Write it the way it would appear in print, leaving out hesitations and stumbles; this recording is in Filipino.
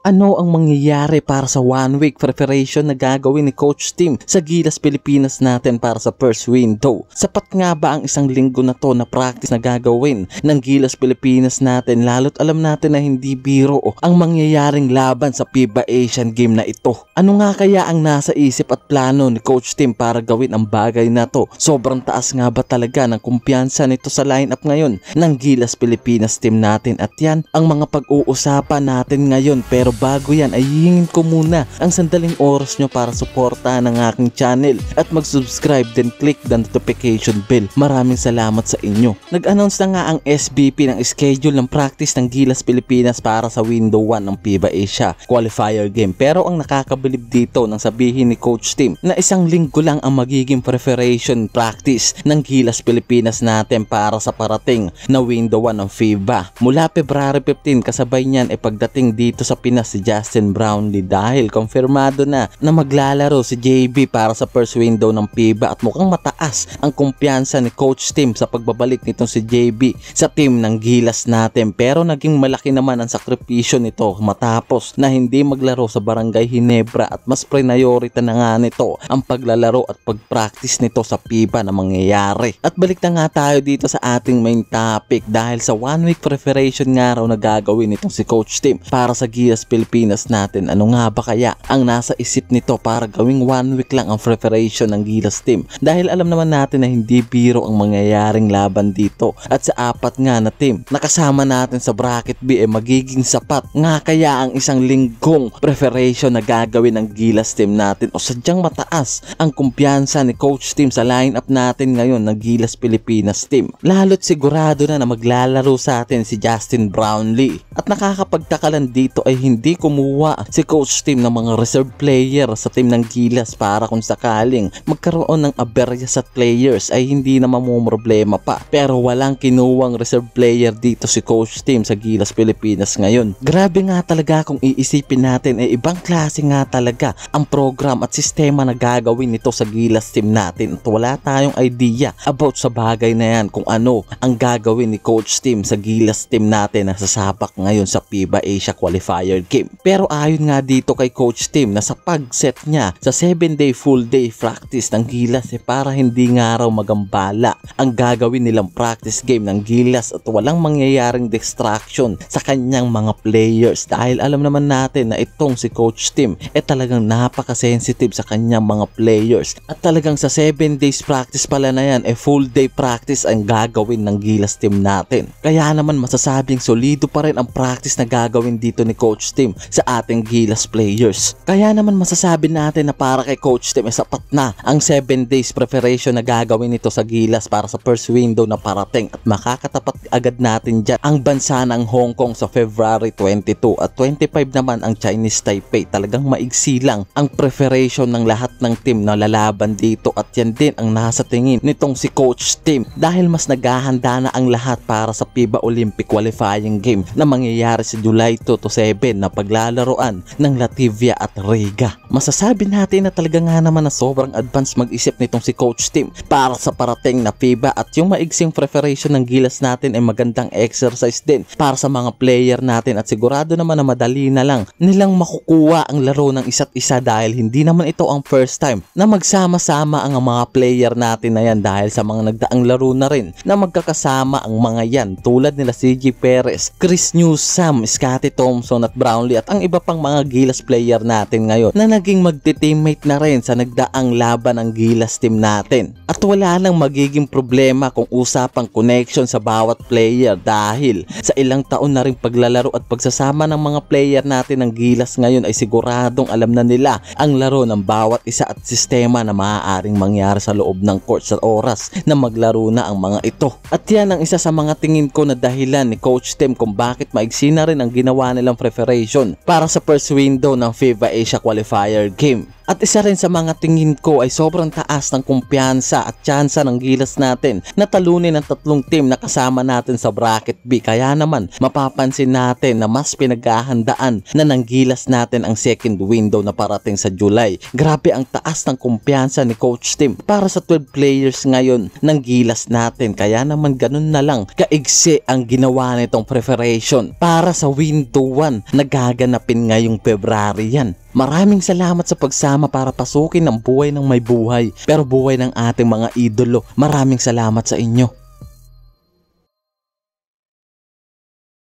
Ano ang mangyayari para sa 1 week preparation na gagawin ni Coach Tim sa Gilas Pilipinas natin para sa first window? Sapat nga ba ang isang linggo na to na practice na gagawin ng Gilas Pilipinas natin, lalo't alam natin na hindi biro ang mangyayaring laban sa FIBA Asian Game na ito? Ano nga kaya ang nasa isip at plano ni Coach Tim para gawin ang bagay na to? Sobrang taas nga ba talaga ng kumpiyansa nito sa lineup ngayon ng Gilas Pilipinas team natin? At yan ang mga pag-uusapan natin ngayon, pero bago yan ay hihingin ko muna ang sandaling oras nyo para suportahan ang aking channel at mag-subscribe, then click the notification bell. Maraming salamat sa inyo. Nag-announce na nga ang SBP ng schedule ng practice ng Gilas Pilipinas para sa window 1 ng FIBA Asia Qualifier Game. Pero ang nakakabilib dito nang sabihin ni Coach Tim na isang linggo lang ang magiging preparation practice ng Gilas Pilipinas natin para sa parating na window 1 ng FIBA. Mula February 15 kasabay niyan ay pagdating dito sa Pinas si Justin Brownlee, dahil konfirmado na maglalaro si JB para sa first window ng FIBA at mukhang mataas ang kumpiyansa ni Coach Tim sa pagbabalik nitong si JB sa team ng Gilas natin. Pero naging malaki naman ang sakripisyo nito matapos na hindi maglaro sa Barangay Ginebra at mas priority na nga nito ang paglalaro at pagpractice nito sa FIBA na mangyayari. At balik na nga tayo dito sa ating main topic, dahil sa 1 week preparation nga raw na gagawin nitong si Coach Tim para sa Gilas Pilipinas natin. Ano nga ba kaya ang nasa isip nito para gawing 1 week lang ang preparation ng Gilas team? Dahil alam naman natin na hindi biro ang mangyayaring laban dito, at sa apat nga na team nakasama natin sa bracket B ay magiging sapat nga kaya ang isang linggong preparation na gagawin ng Gilas team natin, o sadyang mataas ang kumpiyansa ni Coach Tim sa lineup natin ngayon ng Gilas Pilipinas team. Lalo't sigurado na maglalaro sa atin si Justin Brownlee, at nakakapagtaka lang dito ay hindi kumuha si Coach Tim ng mga reserve player sa team ng Gilas para kung sakaling magkaroon ng aberya sa players ay hindi na mamumroblema pa. Pero walang kinuwang reserve player dito si Coach Tim sa Gilas Pilipinas ngayon. Grabe nga talaga kung iisipin natin, ibang klase nga talaga ang program at sistema na gagawin nito sa Gilas team natin, at wala tayong idea about sa bagay na yan kung ano ang gagawin ni Coach Tim sa Gilas team natin na sasabak ngayon sa FIBA Asia Qualifier Game. Pero ayon nga dito kay Coach Tim na sa pag-set niya sa 7-day full day practice ng Gilas para hindi nga raw magambala ang gagawin nilang practice game ng Gilas at walang mangyayaring distraction sa kanyang mga players, dahil alam naman natin na itong si Coach Tim talagang napaka-sensitive sa kanyang mga players, at talagang sa 7 days practice pala na yan full day practice ang gagawin ng Gilas team natin. Kaya naman masasabing solido pa rin ang practice na gagawin dito ni Coach Tim sa ating Gilas players. Kaya naman masasabi natin na para kay Coach Tim sapat na ang 7 days preparation na gagawin nito sa Gilas para sa first window na parating, at makakatapat agad natin dyan ang bansa ng Hong Kong sa February 22 at 25 naman ang Chinese Taipei. Talagang maigsi lang ang preparation ng lahat ng team na lalaban dito, at yan din ang nasa tingin nitong si Coach Tim, dahil mas naghahanda na ang lahat para sa FIBA Olympic Qualifying Game na mangyayari sa July 2 to 7 na paglalaroan ng Latvia at Riga. Masasabi natin na talaga nga naman na sobrang advance mag-isip nitong si Coach Tim para sa parating na FIBA, at yung maigsing preparation ng Gilas natin ay magandang exercise din para sa mga player natin, at sigurado naman na madali na lang nilang makukuha ang laro ng isa't isa, dahil hindi naman ito ang first time na magsama-sama ang mga player natin na yan, dahil sa mga nagdaang laro na rin na magkakasama ang mga yan tulad nila CJ Perez, Chris Newsome, Scottie Thompson at Brownlee at ang iba pang mga Gilas player natin ngayon na naging magti-teammate na rin sa nagdaang laban ng Gilas team natin. At wala nang magiging problema kung usapang connection sa bawat player, dahil sa ilang taon na rin paglalaro at pagsasama ng mga player natin ng Gilas ngayon ay siguradong alam na nila ang laro ng bawat isa at sistema na maaaring mangyari sa loob ng court sa oras na maglaro na ang mga ito. At yan ang isa sa mga tingin ko na dahilan ni Coach Tim kung bakit maigsi na rin ang ginawa nilang preparation para sa first window ng FIBA Asia Qualifier Game. At isa rin sa mga tingin ko ay sobrang taas ng kumpiyansa at tsansa ng Gilas natin na talunin ang tatlong team na kasama natin sa bracket B. Kaya naman mapapansin natin na mas pinaghahandaan na ng Gilas natin ang second window na parating sa July. Grabe ang taas ng kumpiyansa ni Coach Tim para sa 12 players ngayon ng Gilas natin. Kaya naman ganun na lang kaigsi ang ginawa nitong preparation para sa window 1 na gaganapin ngayong February yan. Maraming salamat sa pagsama para pasukin ang buhay ng may buhay, pero buhay ng ating mga idolo. Maraming salamat sa inyo.